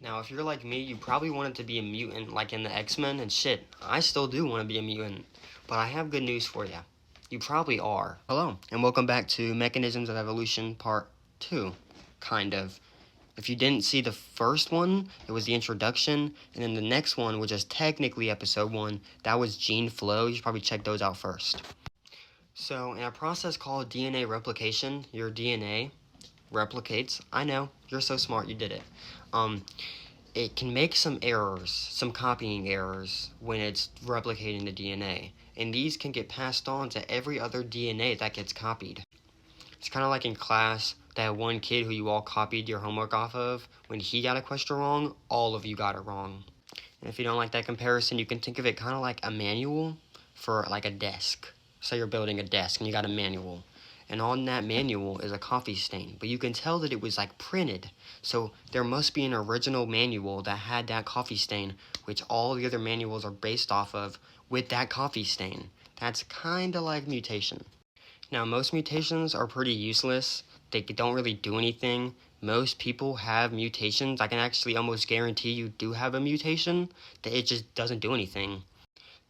Now, if you're like me, you probably wanted to be a mutant like in the X-Men, and shit, I still do want to be a mutant. But I have good news for you. You probably are. Hello, and welcome back to Mechanisms of Evolution Part 2, kind of. If you didn't see the first one, it was the introduction, and then the next one, which is technically episode 1, that was gene flow. You should probably check those out first. So, in a process called DNA replication, your DNA replicates. I know, you're so smart, you did it. It can make some errors, some copying errors, when it's replicating the DNA. And these can get passed on to every other DNA that gets copied. It's kind of like in class, that one kid who you all copied your homework off of, when he got a question wrong, all of you got it wrong. And if you don't like that comparison, you can think of it kind of like a manual for like a desk. Say you're building a desk and you got a manual. And on that manual is a coffee stain, but you can tell that it was like printed. So there must be an original manual that had that coffee stain, which all the other manuals are based off of, with that coffee stain. That's kind of like mutation. Now, most mutations are pretty useless. They don't really do anything. Most people have mutations. I can actually almost guarantee you do have a mutation, that it just doesn't do anything.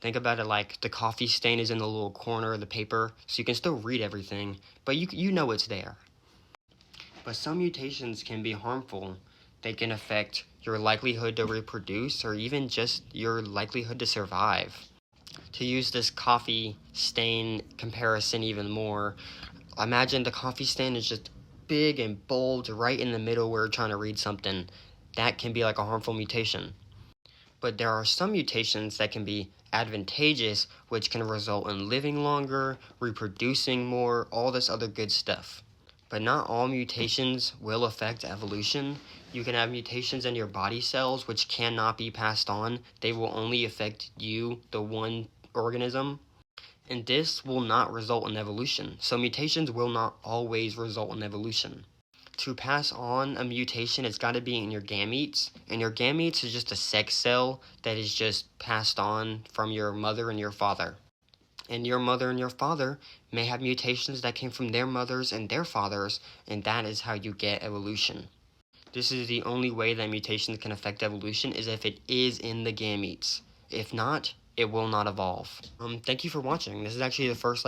Think about it like the coffee stain is in the little corner of the paper, so you can still read everything, but you know it's there. But some mutations can be harmful. They can affect your likelihood to reproduce, or even just your likelihood to survive. To use this coffee stain comparison even more, imagine the coffee stain is just big and bold right in the middle where you're trying to read something. That can be like a harmful mutation. But there are some mutations that can be advantageous, which can result in living longer, reproducing more, all this other good stuff. But not all mutations will affect evolution. You can have mutations in your body cells which cannot be passed on. They will only affect you, the one organism. And this will not result in evolution. So mutations will not always result in evolution. To pass on a mutation, it's got to be in your gametes, and your gametes is just a sex cell that is just passed on from your mother and your father. And your mother and your father may have mutations that came from their mothers and their fathers, and that is how you get evolution. This is the only way that mutations can affect evolution, is if it is in the gametes. If not, it will not evolve. Thank you for watching. This is actually the first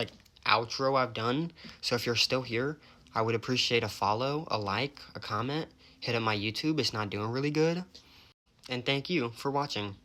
outro I've done, so if you're still here, I would appreciate a follow, a like, a comment. Hit up my YouTube, it's not doing really good. And thank you for watching.